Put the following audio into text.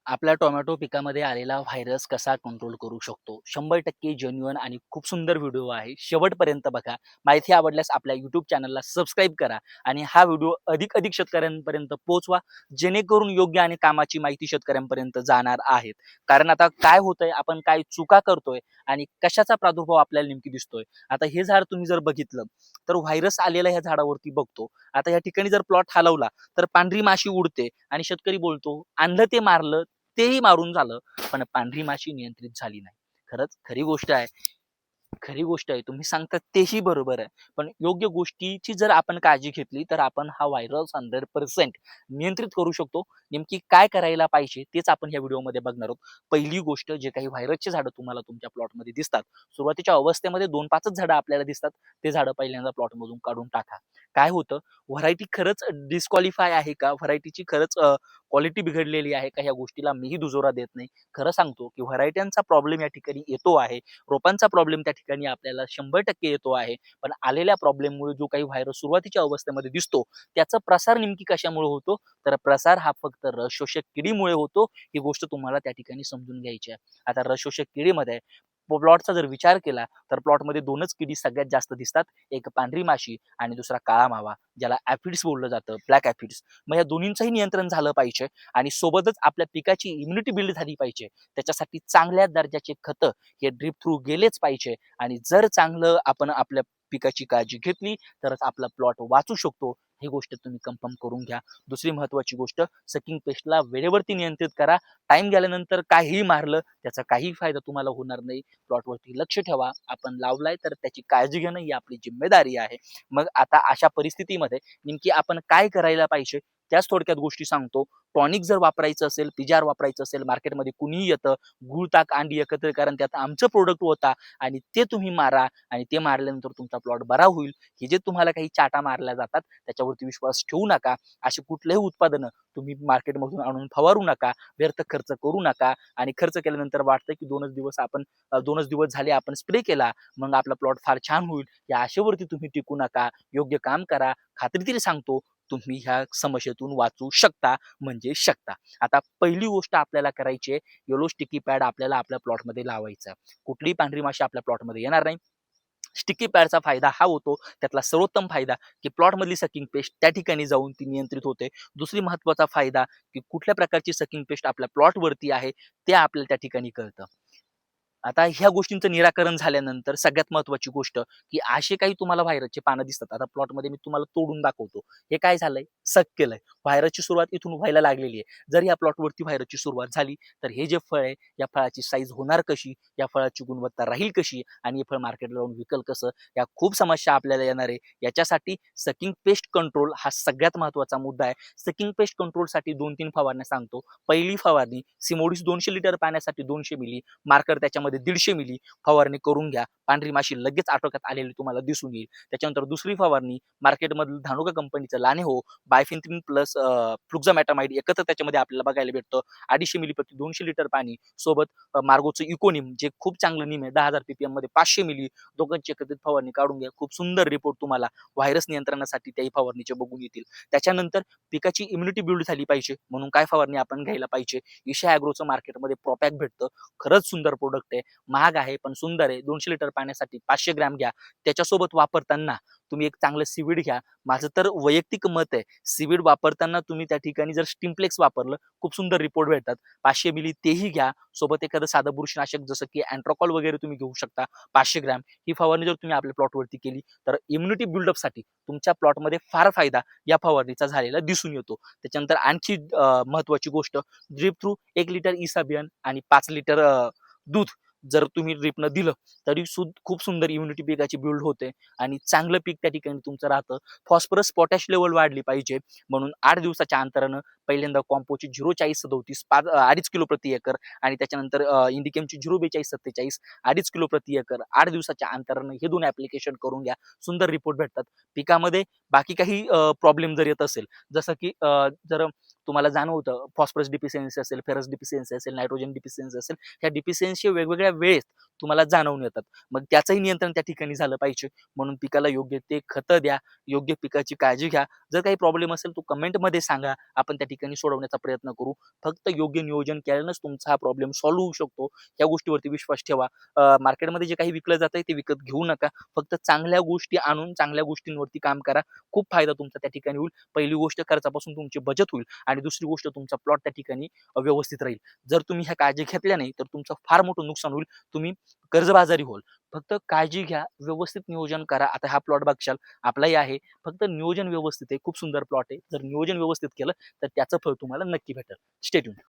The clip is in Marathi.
आपल्या टोमॅटो पिकामध्ये आलेला व्हायरस कसा कंट्रोल करू शकतो? 100% जेन्युइन आणि खूप सुंदर व्हिडिओ आहे. शेवटपर्यंत बघा. माहिती आवडल्यास आपल्या YouTube चॅनलला सबस्क्राईब करा आणि हा व्हिडिओ अधिक शेतकऱ्यांपर्यंत पोहोचवा, जेणेकरून योग्य आणि कामाची माहिती शेतकऱ्यांपर्यंत जाणार आहेत. कारण आता काय होतंय, आपण काय चुका करतोय आणि कशाचा प्रादुर्भाव आपल्याला नेमकी दिसतोय. आता हे झाड तुम्ही जर बघितलं, तर व्हायरस आलेला ह्या झाडावरती बघतो. आता या ठिकाणी जर प्लॉट हलवला, तर पांढरी माशी उडते आणि शेतकरी बोलतो, "आणलं ते मारलं, तेही मारून झालं, पण पांढरी माशी नियंत्रित झाली नाही." खरंच खरी गोष्ट आहे. खरी गोष्ट आहे. तुम्ही सांगता तेही बरोबर आहे. पण योग्य गोष्टीची जर आपण काळजी घेतली, तर आपण हा व्हायरस 100% नियंत्रित करू शकतो. नेमकी काय करायला पाहिजे, तेच आपण ह्या व्हिडिओमध्ये बघणार आहोत. पहिली गोष्ट, जे काही व्हायरसची झाडं तुम्हाला तुमच्या प्लॉटमध्ये दिसतात, सुरुवातीच्या अवस्थेमध्ये 2-5च झाडं आपल्याला दिसतात. ते झाडं पहिल्यांदा प्लॉटमधून काढून टाका. काय होतं, व्हरायटी खरंच डिस्क्वालिफाय आहे का? व्हरायटीची खरंच क्वालिटी बिघडलेली आहे का? ह्या गोष्टीला मीही दुजोरा देत नाही. खरं सांगतो, की व्हरायट्यांचा प्रॉब्लेम या ठिकाणी येतो आहे. रोपांचा प्रॉब्लेम त्या ठिकाणी आपल्याला 100% येतो आहे. पण आलेल्या प्रॉब्लेममुळे जो काही व्हायरस सुरुवातीच्या अवस्थेमध्ये दिसतो, त्याचा प्रसार नेमकी कशामुळे होतो? तर प्रसार हा फक्त रस शोषक किडीमुळे होतो. ही गोष्ट तुम्हाला त्या ठिकाणी समजून घ्यायची आहे. आता रस शोषक किडीमध्ये प्लॉटचा जर विचार केला, तर प्लॉटमध्ये 2च किडी सगळ्यात जास्त दिसतात. एक पांढरी माशी आणि दुसरा काळा मावा, ज्याला ॲफिड्स बोललं जातं, ब्लॅक ॲफिड्स. मग या दोन्हींचंही नियंत्रण झालं पाहिजे आणि सोबतच आपल्या पिकाची इम्युनिटी बिल्ड झाली पाहिजे. त्याच्यासाठी चांगल्या दर्जाचे खतं हे ड्रिप थ्रू गेलेच पाहिजे आणि जर चांगलं आपण आपल्या पिकाची काळजी घेतली, तरच आपला प्लॉट वाचू शकतो. ही गोष्ट तुम्ही कन्फर्म करून घ्या. दुसरी महत्त्वाची गोष्ट, सकिंग पेस्टला वेळेवरती नियंत्रित करा. टाईम गेल्यानंतर काहीही मारलं, त्याचा काहीही फायदा तुम्हाला होणार नाही. प्लॉटवरती लक्ष ठेवा. आपण लावलाय तर त्याची काळजी घेणं ही आपली जिम्मेदारी आहे. मग आता अशा परिस्थितीमध्ये नेमकी आपण काय करायला पाहिजे, त्याच थोडक्यात गोष्टी सांगतो. टॉनिक जर वापरायचं असेल, पिजार वापरायचं असेल, मार्केटमध्ये कुणीही येतं, गूळ, ताक, अंडी एकत्र करा आणि त्यात आमचं प्रोडक्ट होता आणि ते तुम्ही मारा आणि ते मारल्यानंतर तुमचा प्लॉट बरा होईल. हे जे तुम्हाला काही चाटा मारल्या जातात, त्याच्यावरती विश्वास ठेवू नका. अशी कुठलेही उत्पादनं तुम्ही मार्केटमधून आणून फवारू नका, व्यर्थ खर्च करू नका आणि खर्च केल्यानंतर वाटतं की 2च दिवस झाले आपण स्प्रे केला, मग आपला प्लॉट फार छान होईल. या आशेवरती तुम्ही टिकू नका. योग्य काम करा. खात्रीशीर सांगतो, तुम्ही ह्या समस्येतून वाचू शकता म्हणजे शकता. आता पहिली गोष्ट आपल्याला करायची आहे, येलो स्टिकी पॅड आपल्याला आपल्या प्लॉटमध्ये लावायचा आहे. कुठलीही पांढरी माशी आपल्या प्लॉटमध्ये येणार नाही. स्टिकी पॅडचा फायदा हा होतो, त्यातला सर्वोत्तम फायदा, की प्लॉटमधली सकिंग पेस्ट त्या ठिकाणी जाऊन ती नियंत्रित होते. दुसरी महत्त्वाचा फायदा, की कुठल्या प्रकारची सकिंग पेस्ट आपल्या प्लॉटवरती आहे, ते आपल्याला त्या ठिकाणी कळतं. आता ह्या गोष्टींचं निराकरण झाल्यानंतर सगळ्यात महत्त्वाची गोष्ट, की असे काही तुम्हाला व्हायरसचे पानं दिसतात. आता प्लॉटमध्ये मी तुम्हाला तोडून दाखवतो. हे काय झालंय? सक केलंय. व्हायरसची सुरुवात इथून व्हायला लागलेली आहे. जर या प्लॉटवरती व्हायरसची सुरुवात झाली, तर हे जे फळ आहे, या फळाची साईज होणार कशी? या फळाची गुणवत्ता राहील कशी? आणि हे फळ मार्केटला जाऊन विकल कसं? या खूप समस्या आपल्याला येणार आहे. याच्यासाठी सकिंग पेस्ट कंट्रोल हा सगळ्यात महत्त्वाचा मुद्दा आहे. सकिंग पेस्ट कंट्रोलसाठी 2-3 फवारण्या सांगतो. पहिली फवारणी सिमोडिस 200 लिटर पाण्यासाठी 200 मिली, मार्कर त्याच्यामध्ये 150 मिली फवारणी करून घ्या. पांढरी माशी लगेच आटोक्यात आलेली तुम्हाला दिसून येईल. त्याच्यानंतर दुसरी फवारणी मार्केटमधील धानुका कंपनीचं लानेहो बायफेन्थ्रिन प्लस फ्लुक्झामॅटामाइड एकत्र त्याच्यामध्ये आपल्याला बघायला भेटतं. 250 मिली प्रति 200 लिटर पाणी सोबत मार्गोचं इकोनिम जे खूप चांगलं निम आहे 10,000 पीपीएम मध्ये 500 मिली दोघांची एकत्रित फवारणी काढून घ्या. खूप सुंदर रिपोर्ट तुम्हाला व्हायरस नियंत्रणासाठी त्याही फवारणीचे बघून येतील. त्याच्यानंतर पिकाची इम्युनिटी बिल्ड झाली पाहिजे म्हणून काय फवारणी आपण घ्यायला पाहिजे. ईशा ॲग्रोचं मार्केटमध्ये प्रोपॅक भेटतं. खरंच सुंदर प्रोडक्ट आहे. महाग आहे पण सुंदर आहे. 200 लिटर पाण्यासाठी 500 ग्रॅम घ्या. त्याच्यासोबत वापरताना तुम्ही एक चांगलं सीवीड घ्या. माझं तर वैयक्तिक मत आहे, सीवीड वापरताना तुम्ही त्या ठिकाणी जर स्टिम्प्लेक्स वापरलं, खूप सुंदर रिपोर्ट भेटतात. 500 मिली तेही घ्या. सोबत एखादं साधं बुरशीनाशक जसं की अँट्रोकॉल वगैरे तुम्ही घेऊ शकता 500 ग्रॅम. ही फवारणी जर तुम्ही आपल्या प्लॉटवरती केली, तर इम्युनिटी बिल्डअपसाठी तुमच्या प्लॉटमध्ये फार फायदा या फवारणीचा झालेला दिसून येतो. त्याच्यानंतर आणखी महत्त्वाची गोष्ट, ड्रिप थ्रू 1 लिटर इसाबियन आणि 5 लिटर दूध जर तुम्ही ड्रिपनं दिलं, तरी खूप सुंदर इम्युनिटी पिकाची बिल्ड होते आणि चांगलं पीक त्या ठिकाणी तुमचं राहतं. फॉस्फरस, पोटॅश लेव्हल वाढली पाहिजे म्हणून 8 दिवसाच्या अंतरानं पहिल्यांदा कॉम्पोची 0,4037 2.5 किलो प्रति एकर आणि त्याच्यानंतर इंडिकेमची 0,4247 2.5 किलो प्रति एकर 8 दिवसाच्या अंतरानं हे 2 ॲप्लिकेशन करून घ्या. सुंदर रिपोर्ट भेटतात. पिकामध्ये बाकी काही प्रॉब्लेम जर येत असेल, जसं की जर तुम्हाला जाणवतं फॉस्फरस डिफिशियन्सी असेल, फेरस डिफिशियन्सी असेल, नायट्रोजन डिफिशियन्सी असेल, ह्या डिफिशियन्सी वेगवेगळ्या वेळेत तुम्हाला जाणवून येतात. मग त्याचंही नियंत्रण त्या ठिकाणी झालं पाहिजे. म्हणून पिकाला योग्य ते खतं द्या, योग्य पिकाची काळजी घ्या. जर काही प्रॉब्लेम असेल तो कमेंटमध्ये सांगा. आपण त्या ठिकाणी सोडवण्याचा प्रयत्न करू. फक्त योग्य नियोजन केल्यानंच तुमचा हा प्रॉब्लेम सॉल्व्ह होऊ शकतो. या गोष्टीवरती विश्वास ठेवा. मार्केटमध्ये जे काही विकलं जातंय ते विकत घेऊ नका. फक्त चांगल्या गोष्टी आणून चांगल्या गोष्टींवरती काम करा. खूप फायदा तुमचा त्या ठिकाणी होईल. पहिली गोष्ट खर्चापासून तुमची बचत होईल आणि दुसरी गोष्ट तुमचा प्लॉट त्या ठिकाणी व्यवस्थित राहील. जर तुम्ही ह्या काळजी घेतल्या नाही तर तुमचं फार मोठं नुकसान होईल. तुम्ही कर्जबाजारी व्हाल. फक्त काळजी घ्या, व्यवस्थित नियोजन करा. आता हा प्लॉट बघशाल आपलाही आहे. फक्त नियोजन व्यवस्थित आहे. खूप सुंदर प्लॉट आहे. जर नियोजन व्यवस्थित केलं तर त्याचं फळ तुम्हाला नक्की भेटेल. Stay tuned.